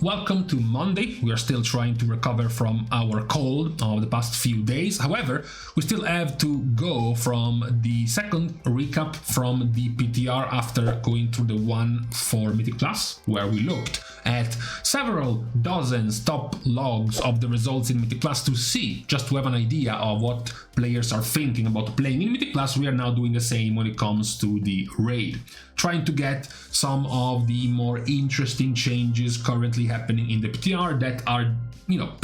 Welcome to Monday. We are still trying to recover from our cold of the past few days. However, we still have to go from the second recap from the PTR after going through the one for Mythic Plus, where we looked at several dozens top logs of the results in Mythic Plus to see, just to have an idea of what players are thinking about playing in Mythic Plus. We are now doing the same when it comes to the raid, trying to get some of the more interesting changes currently happening in the PTR that are,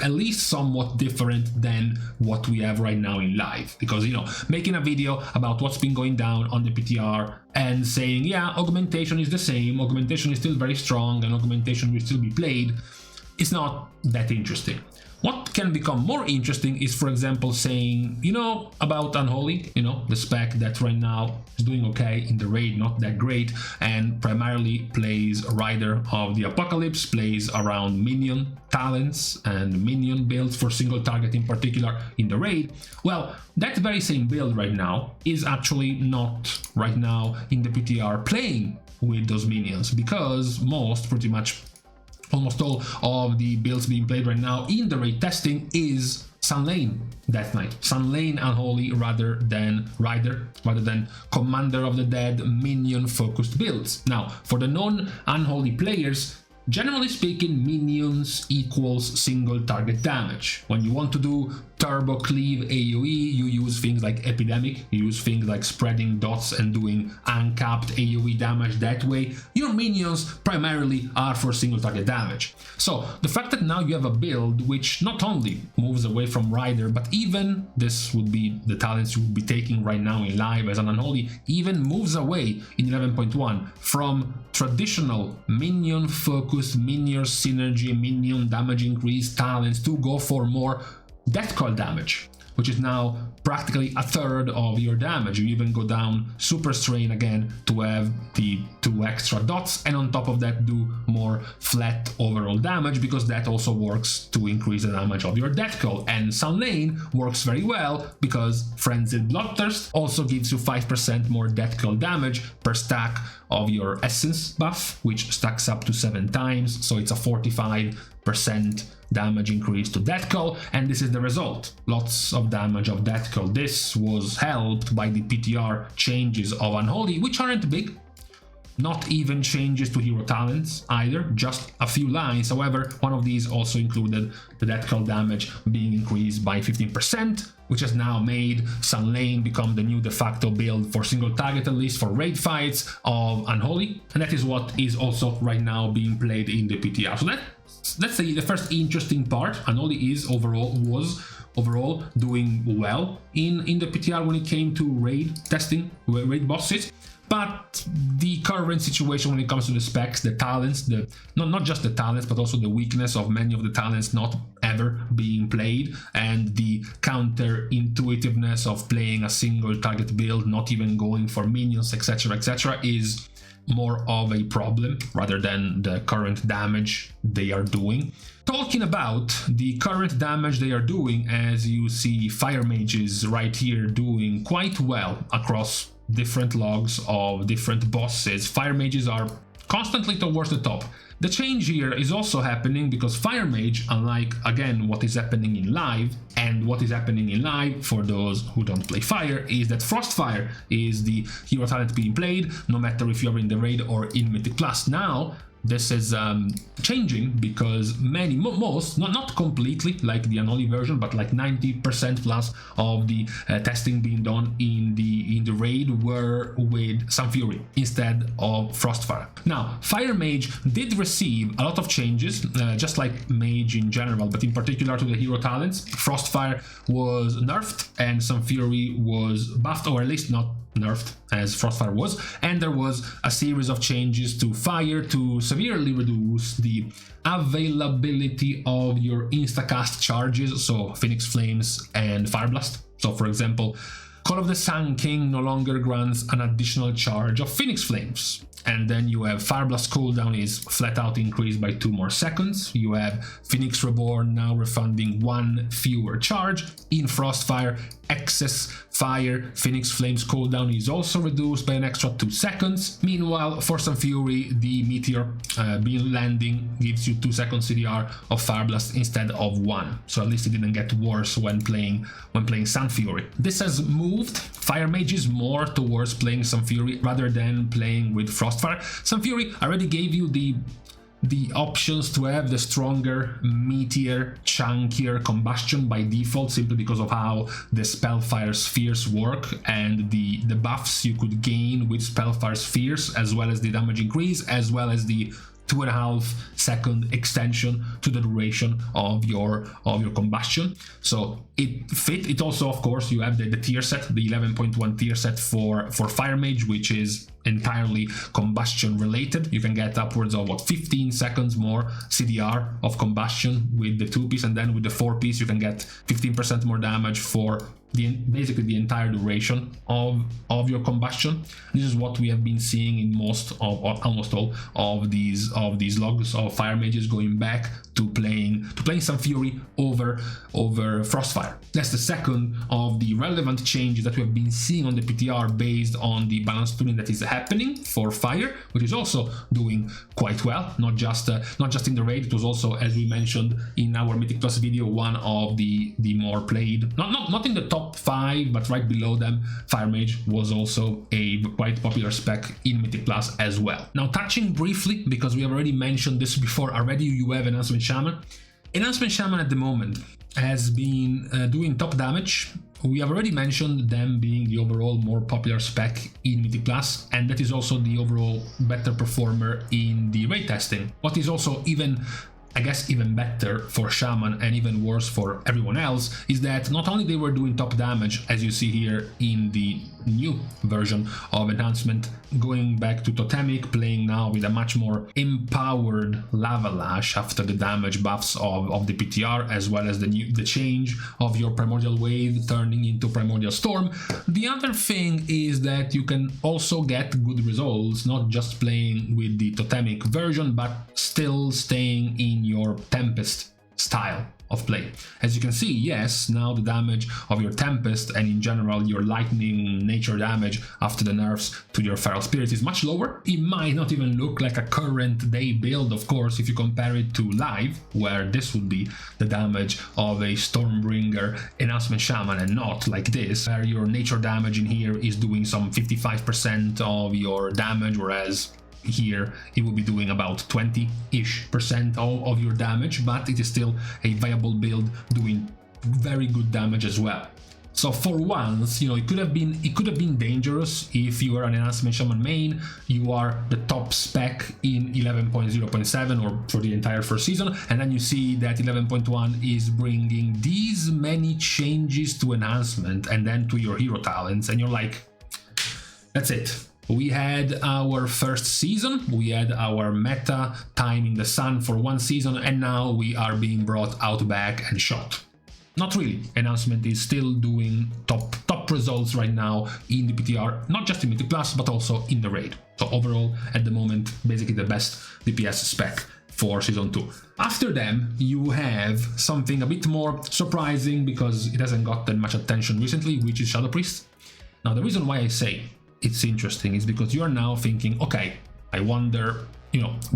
at least somewhat different than what we have right now in live. Because, making a video about what's been going down on the PTR and saying, yeah, augmentation is the same, augmentation is still very strong, and augmentation will still be played, it's not that interesting. What can become more interesting is, for example, saying, about Unholy, the spec that right now is doing okay in the raid, not that great, and primarily plays Rider of the Apocalypse, plays around minion talents and minion builds for single target in particular in the raid. Well, that very same build right now is actually not right now in the PTR playing with those minions, because almost all of the builds being played right now in the raid testing is Sun Lane Death Knight, Sun Lane Unholy rather than Rider, rather than Commander of the Dead minion focused builds. Now, for the non-Unholy players, generally speaking, minions equals single target damage. When you want to do turbo cleave AoE, you use things like Epidemic, you use things like spreading dots and doing uncapped AoE damage that way. Your minions primarily are for single target damage. So the fact that now you have a build which not only moves away from Rider, but even, this would be the talents you would be taking right now in live as an Unholy, even moves away in 11.1 from traditional minion focused, minion synergy, minion damage increase talents to go for more death call damage, which is now practically a third of your damage. You even go down super strain again to have the 2 extra dots, and on top of that do more flat overall damage, because that also works to increase the damage of your death call. And Sun Lane works very well because Frenzied Bloodthirst also gives you 5% more death call damage per stack of your essence buff, which stacks up to 7 times, so it's a 45% damage increase to death call, and this is the result. Lots of damage of death call. This was helped by the PTR changes of Unholy, which aren't big, not even changes to hero talents either, just a few lines. However, one of these also included the death call damage being increased by 15%, which has now made Sun Lane become the new de facto build for single target, at least for raid fights of Unholy, and that is what is also right now being played in the PTR. So let's say the first interesting part. Unholy was overall doing well in the PTR when it came to raid testing, raid bosses. But the current situation when it comes to the specs, the talents, not just the talents, but also the weakness of many of the talents not ever being played, and the counterintuitiveness of playing a single target build, not even going for minions, etc., is more of a problem rather than the current damage they are doing. Talking about the current damage they are doing, as you see Fire Mages right here doing quite well across different logs of different bosses. Fire Mages are constantly towards the top. The change here is also happening because Fire Mage, unlike again what is happening in live, and what is happening in live for those who don't play Fire is that Frostfire is the hero talent being played no matter if you're in the raid or in Mythic Plus. Now this is changing because most, not completely like the Unholy version, but like 90% plus of the testing being done in the raid were with Sun Fury instead of Frostfire. Now, Fire Mage did receive a lot of changes, just like Mage in general, but in particular to the hero talents. Frostfire was nerfed and Sun Fury was buffed, or at least not nerfed as Frostfire was, and there was a series of changes to Fire to severely reduce the availability of your instacast charges, so Phoenix Flames and Fire Blast. So for example, Call of the Sun King no longer grants an additional charge of Phoenix Flames, And then you have Fire Blast cooldown is flat out increased by 2 more seconds. You have Phoenix Reborn now refunding 1 fewer charge. In Frostfire, excess fire Phoenix Flames cooldown is also reduced by an extra 2 seconds. Meanwhile, Force and Fury, the Meteor beam landing gives you 2 seconds CDR of Fire Blast instead of 1. So at least it didn't get worse when playing Sun Fury. This has moved Fire Mages more towards playing Sun Fury rather than playing with Frostfire. Sun Fury already gave you the options to have the stronger, meatier, chunkier combustion by default, simply because of how the Spellfire spheres work and the buffs you could gain with Spellfire spheres, as well as the damage increase, as well as the 2.5 second extension to the duration of your combustion. So it fit. It also, of course, you have the tier set, the 11.1 tier set for Fire Mage, which is entirely combustion related. You can get upwards of 15 seconds more CDR of combustion with the 2-piece, and then with the 4-piece you can get 15% more damage for basically the entire duration of your combustion. This is what we have been seeing in almost all of these logs of Fire Mages going back to playing Sun Fury over Frostfire. That's the second of the relevant changes that we have been seeing on the PTR based on the balance tuning that is happening for Fire, which is also doing quite well. Not just in the raid, it was also, as we mentioned in our Mythic Plus video, one of the more played, not in the top 5, but right below them. Fire Mage was also a quite popular spec in Mythic Plus as well. Now, touching briefly, because we have already mentioned this before already, you have Enhancement Shaman. Enhancement Shaman at the moment has been doing top damage. We have already mentioned them being the overall more popular spec in Mythic Plus, and that is also the overall better performer in the raid testing. What is also even better for Shaman and even worse for everyone else is that not only they were doing top damage, as you see here in the new version of Enhancement, going back to Totemic, playing now with a much more empowered Lava Lash after the damage buffs of the PTR, as well as the change of your Primordial Wave turning into Primordial Storm. The other thing is that you can also get good results, not just playing with the Totemic version, but still staying in your Tempest style of play. As you can see, yes, now the damage of your Tempest and in general your lightning nature damage after the nerfs to your Feral Spirit is much lower. It might not even look like a current day build, of course, if you compare it to live, where this would be the damage of a Stormbringer Enhancement Shaman, and not like this, where your nature damage in here is doing some 55% of your damage, whereas here it will be doing about 20-ish% of your damage, but it is still a viable build doing very good damage as well. So for once, it could have been dangerous if you are an Enhancement Shaman main, you are the top spec in 11.0.7 or for the entire first season, and then you see that 11.1 is bringing these many changes to Enhancement and then to your hero talents, and you're like, that's it. We had our first season, we had our meta time in the sun for 1 season, and now we are being brought out back and shot. Not really. Enhancement is still doing top results right now in the PTR, not just in Mythic Plus, but also in the raid. So overall, at the moment, basically the best DPS spec for Season 2. After them, you have something a bit more surprising because it hasn't gotten much attention recently, which is Shadow Priest. Now, the reason why I say it's interesting is because you are now thinking, okay, I wonder,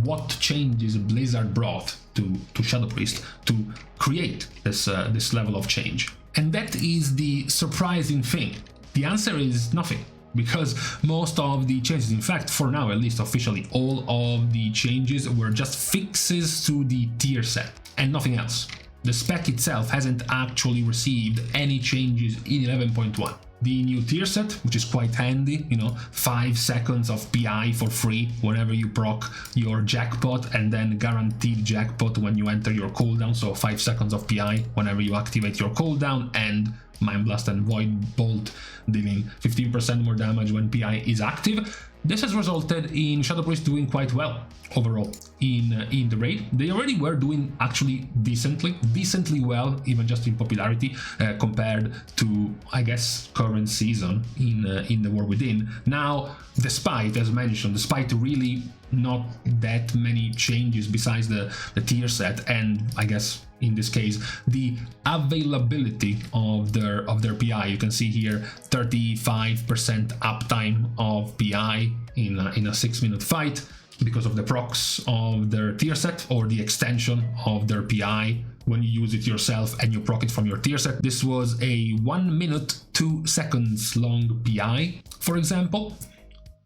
what changes Blizzard brought to Shadow Priest to create this level of change. And that is the surprising thing. The answer is nothing, because most of the changes, in fact, for now, at least officially, all of the changes were just fixes to the tier set and nothing else. The spec itself hasn't actually received any changes in 11.1. The new tier set, which is quite handy, 5 seconds of PI for free whenever you proc your jackpot, and then guaranteed jackpot when you enter your cooldown, so 5 seconds of PI whenever you activate your cooldown, and Mind Blast and Void Bolt, dealing 15% more damage when PI is active. This has resulted in Shadow Priest doing quite well overall in the raid. They already were doing actually decently well, even just in popularity, compared to, I guess, current season in the War Within. Now, despite, as mentioned, despite really not that many changes besides the tier set, and I guess in this case the availability of their PI, you can see here 35% uptime of PI in a 6-minute fight because of the procs of their tier set, or the extension of their PI when you use it yourself and you proc it from your tier set. This was a 1 minute 2 seconds long PI, for example.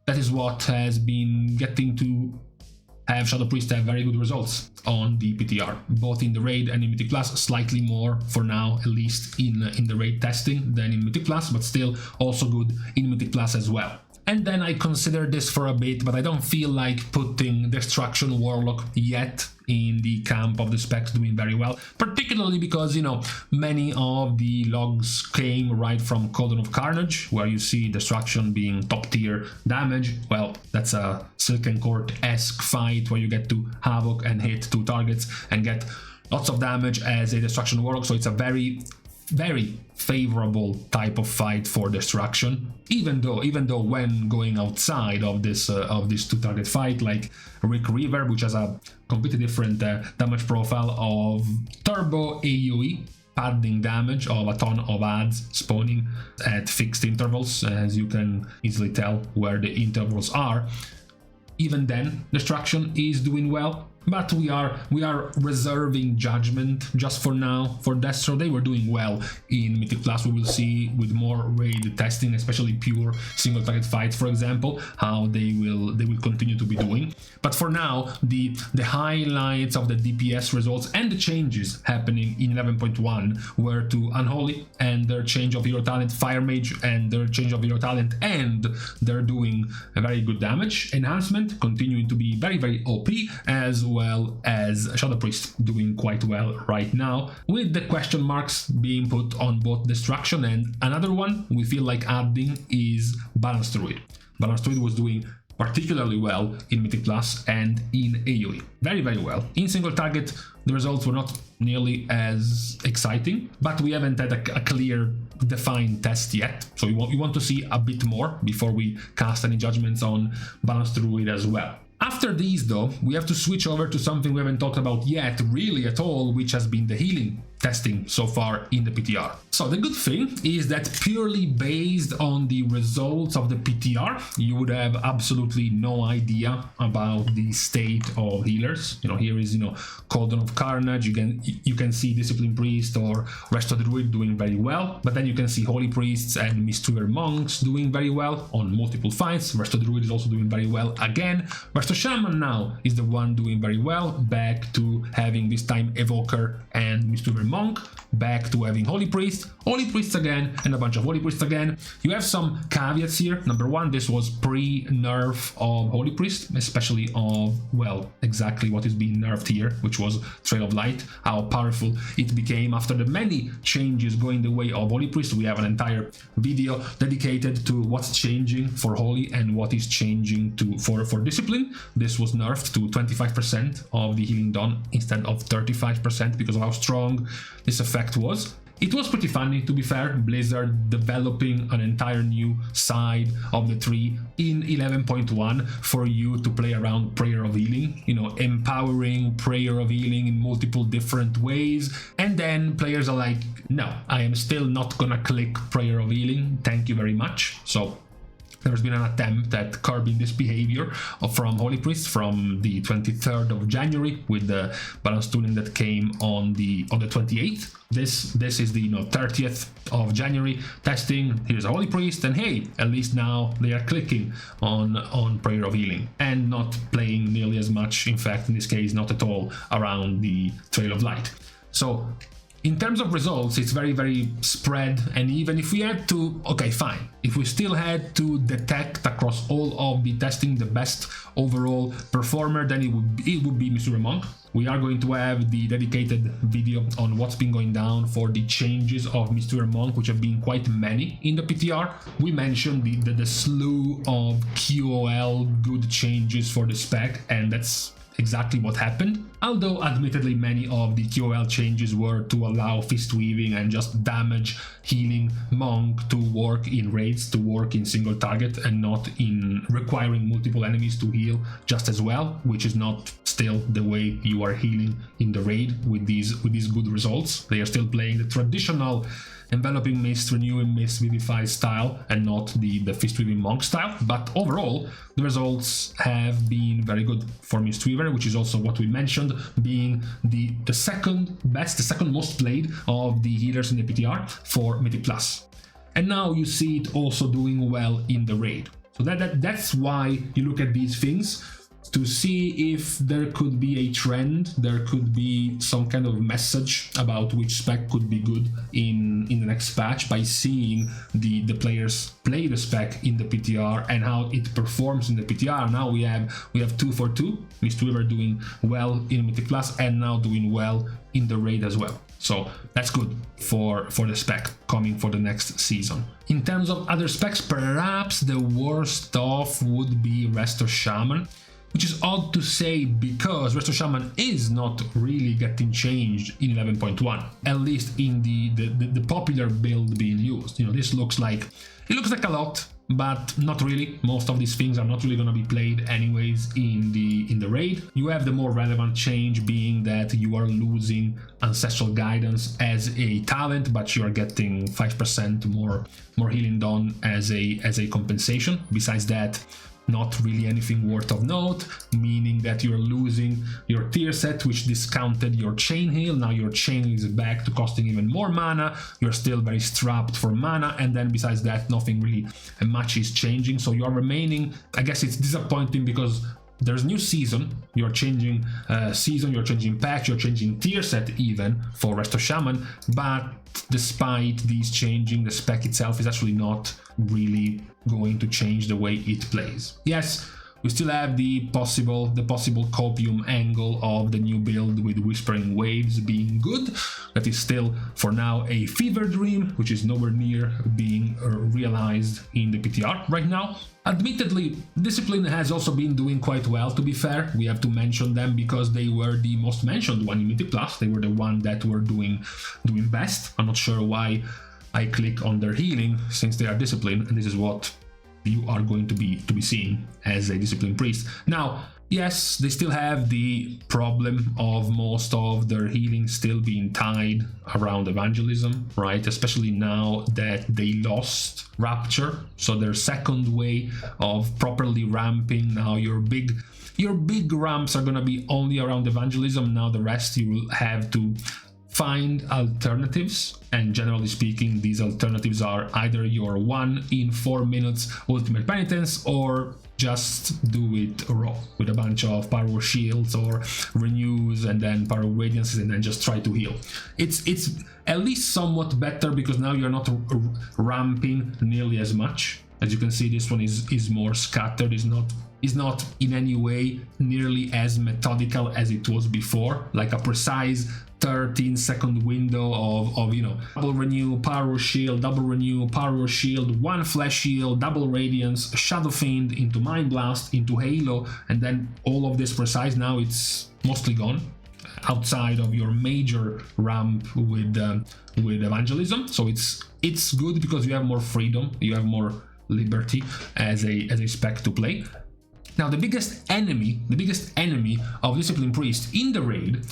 That is what has been getting to have Shadow Priest have very good results on the PTR, both in the raid and in Mythic Plus. Slightly more for now, at least in the raid testing, than in Mythic Plus, but still also good in Mythic Plus as well. And then I considered this for a bit, but I don't feel like putting Destruction Warlock yet in the camp of the specs doing very well, particularly because, you know, many of the logs came right from Cauldron of Carnage, where you see Destruction being top tier damage. Well, that's a Silken Court-esque fight where you get to Havoc and hit 2 targets and get lots of damage as a Destruction Warlock, so it's a very favorable type of fight for Destruction, even though when going outside of this 2-target fight, like Rick Reaver, which has a completely different damage profile of turbo AoE, padding damage of a ton of adds spawning at fixed intervals, as you can easily tell where the intervals are. Even then, Destruction is doing well. But we are reserving judgment just for now for Destro. They were doing well in Mythic Plus. We will see with more raid testing, especially pure single target fights, for example, how they will continue to be doing. But for now, the highlights of the DPS results and the changes happening in 11.1 were to Unholy and their change of hero talent, Fire Mage and their change of hero talent, and they're doing a very good damage. Enhancement continuing to be very OP, as well as Shadow Priest doing quite well right now, with the question marks being put on both Destruction. And another one we feel like adding is Balance Druid. Balance Druid was doing particularly well in Mythic Plus and in AoE. Very well. In single target, the results were not nearly as exciting, but we haven't had a clear defined test yet, so we want to see a bit more before we cast any judgments on Balance Druid as well. After these, though, we have to switch over to something we haven't talked about yet really at all, which has been the healing testing so far in the PTR. So the good thing is that purely based on the results of the PTR, you would have absolutely no idea about the state of healers. You know, here is, Cauldron of Carnage. You can see Discipline Priest or Resto Druid doing very well, but then you can see Holy Priests and Mistweaver Monks doing very well on multiple fights. Resto Druid is also doing very well again. Resto Shaman now is the one doing very well, back to having this time Evoker and Mistweaver Monk, back to having Holy Priests again, and a bunch of Holy Priests again. You have some caveats here. Number one, this was pre-nerf of Holy Priest, especially of, well, exactly what is being nerfed here, which was Trail of Light, how powerful it became after the many changes going the way of Holy Priest. We have an entire video dedicated to what's changing for Holy and what is changing for Discipline. This was nerfed to 25% of the healing done instead of 35% because of how strong this effect was. It was pretty funny, to be fair, Blizzard developing an entire new side of the tree in 11.1 for you to play around Prayer of Healing, empowering Prayer of Healing in multiple different ways. And then players are like, no, I am still not gonna click Prayer of Healing, thank you very much. So there's been an attempt at curbing this behavior from Holy Priest from the 23rd of January with the balance tooling that came on the 28th. This is the 30th of January testing. Here's a Holy Priest, and hey, at least now they are clicking on Prayer of Healing and not playing nearly as much. In fact, in this case, not at all around the Trail of Light. So In terms of results, it's very, very spread, and even if we had to, okay, fine, if we still had to detect across all of the testing the best overall performer, then it would be Mystery Monk. We are going to have the dedicated video on what's been going down for the changes of Mystery Monk, which have been quite many in the PTR. We mentioned the slew of QOL good changes for the spec, and that's exactly what happened. Although admittedly many of the QOL changes were to allow fist weaving and just damage healing monk to work in raids, to work in single target, and not in requiring multiple enemies to heal just as well, which is not still the way you are healing in the raid with these good results. They are still playing the traditional enveloping mist, renewing mist, vivify style, and not the fist weaving monk style. But overall, the results have been very good for Mistweaver, which is also what we mentioned, being the second best, the second most played of the healers in the PTR for Mythic Plus. And now you see it also doing well in the raid. So that's why you look at these things, to see if there could be a trend, there could be some kind of message about which spec could be good in the next patch, by seeing the players play the spec in the PTR and how it performs in the PTR. Now we have 2 for 2, Mistweaver doing well in Mythic Plus and now doing well in the raid as well. So that's good for the spec coming for the next season. In terms of other specs, perhaps the worst off would be Resto Shaman, which is odd to say because Resto Shaman is not really getting changed in 11.1, at least in the popular build being used. You know, this looks like a lot, but not really. Most of these things are not really going to be played anyways in the raid. You have the more relevant change being that you are losing Ancestral Guidance as a talent, but you are getting 5% more healing done as a compensation. Besides that, not really anything worth of note, meaning that you're losing your tier set, which discounted your chain heal. Now your chain is back to costing even more mana. You're still very strapped for mana, and then besides that, nothing really much is changing. So you're remaining, I guess it's disappointing because there's new season, you're changing season, you're changing patch, you're changing tier set even for Resto Shaman, but despite these changing, the spec itself is actually not really going to change the way it plays. Yes, we still have the possible copium angle of the new build with Whispering Waves being good. That is still for now a fever dream, which is nowhere near being realized in the PTR right now. Admittedly, Discipline has also been doing quite well, to be fair. We have to mention them because they were the most mentioned one in Mythic Plus. They were the one that were doing best. I'm not sure why I click on their healing, since they are Discipline, and this is what you are going to be seeing as a Discipline Priest. Now, yes, they still have the problem of most of their healing still being tied around evangelism, right? Especially now that they lost Rapture, so their second way of properly ramping, now your big ramps are gonna be only around evangelism. Now the rest you will have to find alternatives, and generally speaking, these alternatives are either your 1 in 4 minutes ultimate penitence, or just do it raw with a bunch of power shields or renews and then power radiances and then just try to heal. It's at least somewhat better because now you're not ramping nearly as much. As you can see, this one is more scattered, is not in any way nearly as methodical as it was before, like a precise 13-second window of you know, double renew, power shield, double renew, power shield, 1 flash shield, double radiance, shadow fiend into mind blast, into halo, and then all of this precise. Now it's mostly gone outside of your major ramp with evangelism. So it's good because you have more freedom, you have more liberty as a spec to play. Now the biggest enemy of Discipline Priest in the raid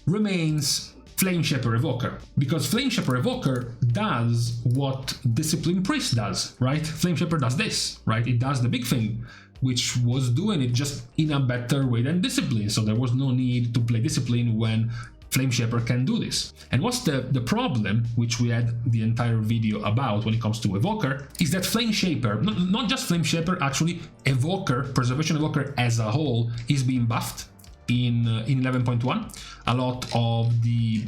remains Flame Shaper Evoker, because Flame Shaper Evoker does what Discipline Priest does, right? Flame Shaper does this, right? It does the big thing, which was doing it just in a better way than Discipline, so there was no need to play Discipline when Flame Shaper can do this. And what's the problem, which we had the entire video about when it comes to Evoker, is that Flame Shaper, not just Flame Shaper, actually Evoker, Preservation Evoker as a whole, is being buffed. in 11.1. A lot of the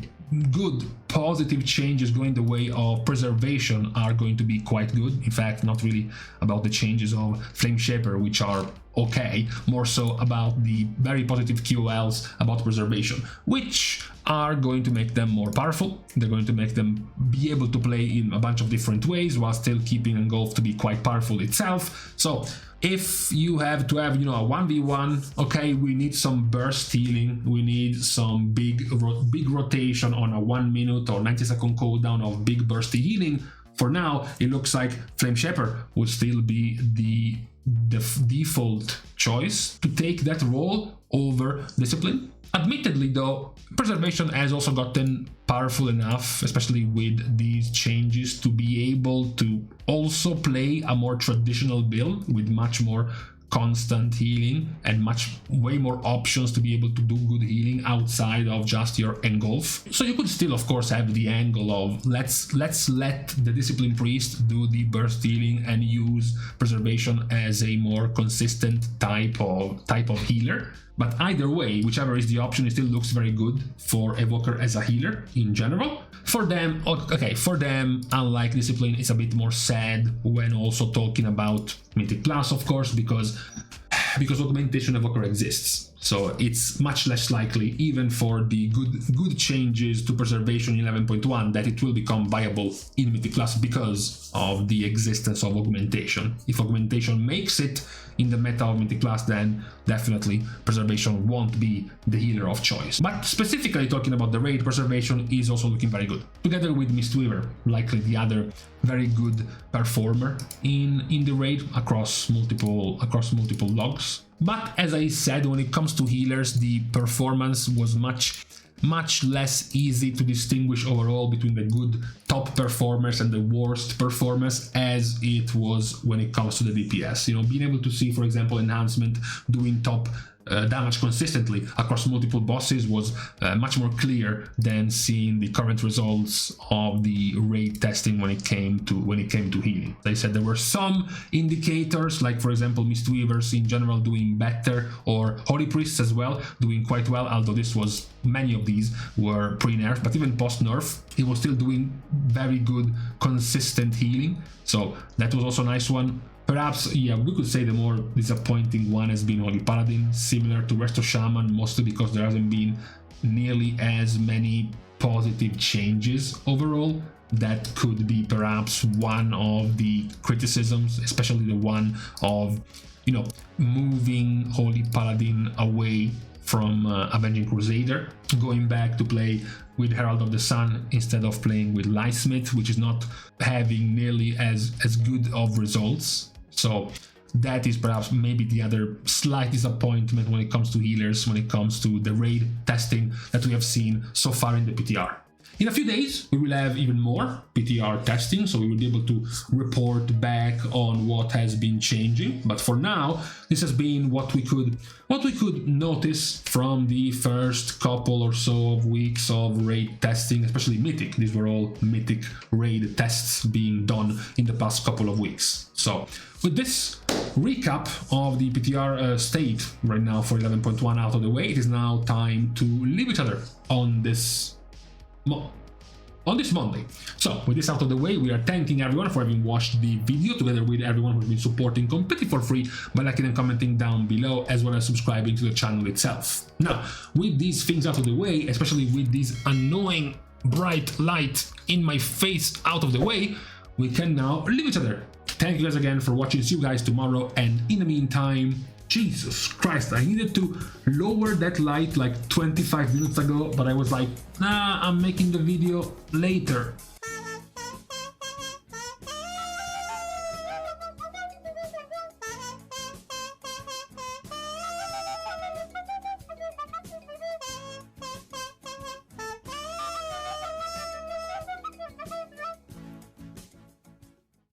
good positive changes going the way of preservation are going to be quite good. In fact, not really about the changes of Flame Shaper, which are okay, more so about the very positive QOLs about preservation, which are going to make them more powerful. They're going to make them be able to play in a bunch of different ways while still keeping Engulf to be quite powerful itself. So if you have to have, you know, a 1v1, okay, we need some burst healing, we need some big rotation on a 1 minute or 90-second cooldown of big bursty healing. For now, it looks like Flame Shaper would still be the default choice to take that role over Discipline. Admittedly though, Preservation has also gotten powerful enough, especially with these changes, to be able to also play a more traditional build with much more constant healing and way more options to be able to do good healing outside of just your Engulf. So you could still of course have the angle of let's let the Discipline Priest do the burst healing and use Preservation as a more consistent type of healer. But either way, whichever is the option, it still looks very good for Evoker as a healer in general. For them, okay, unlike Discipline, it's a bit more sad when also talking about Mythic Plus, of course, because Augmentation Evoker exists. So it's much less likely, even for the good changes to Preservation in 11.1, that it will become viable in Mythic Plus because of the existence of Augmentation. If Augmentation makes it in the meta of Mythic Plus, then definitely Preservation won't be the healer of choice. But specifically talking about the raid, Preservation is also looking very good. Together with Mistweaver, likely the other very good performer in the raid across multiple logs. But as I said, when it comes to healers, the performance was much less easy to distinguish overall between the good top performers and the worst performers as it was when it comes to the DPS. You know, being able to see, for example, Enhancement doing top damage consistently across multiple bosses was much more clear than seeing the current results of the raid testing when it came to healing. They said there were some indicators, like for example Mistweavers in general doing better, or Holy Priests as well doing quite well, although many of these were pre-nerf, but even post-nerf he was still doing very good consistent healing, so that was also a nice one. Perhaps, yeah, we could say the more disappointing one has been Holy Paladin, similar to Resto Shaman, mostly because there hasn't been nearly as many positive changes overall. That could be perhaps one of the criticisms, especially the one of, you know, moving Holy Paladin away from Avenging Crusader, going back to play with Herald of the Sun instead of playing with Lightsmith, which is not having nearly as good of results. So that is perhaps maybe the other slight disappointment when it comes to healers, when it comes to the raid testing that we have seen so far in the PTR. In a few days, we will have even more PTR testing, so we will be able to report back on what has been changing. But for now, this has been what we could notice from the first couple or so of weeks of raid testing, especially Mythic. These were all Mythic raid tests being done in the past couple of weeks. So with this recap of the PTR state right now for 11.1 out of the way, it is now time to leave each other on this Monday. So with this out of the way, we are thanking everyone for having watched the video, together with everyone who's been supporting completely for free by liking and commenting down below, as well as subscribing to the channel itself. Now, with these things out of the way, especially with this annoying bright light in my face out of the way, we can now leave each other. Thank you guys again for watching. See you guys tomorrow, and in the meantime, Jesus Christ, I needed to lower that light like 25 minutes ago, but I was like, nah, I'm making the video later.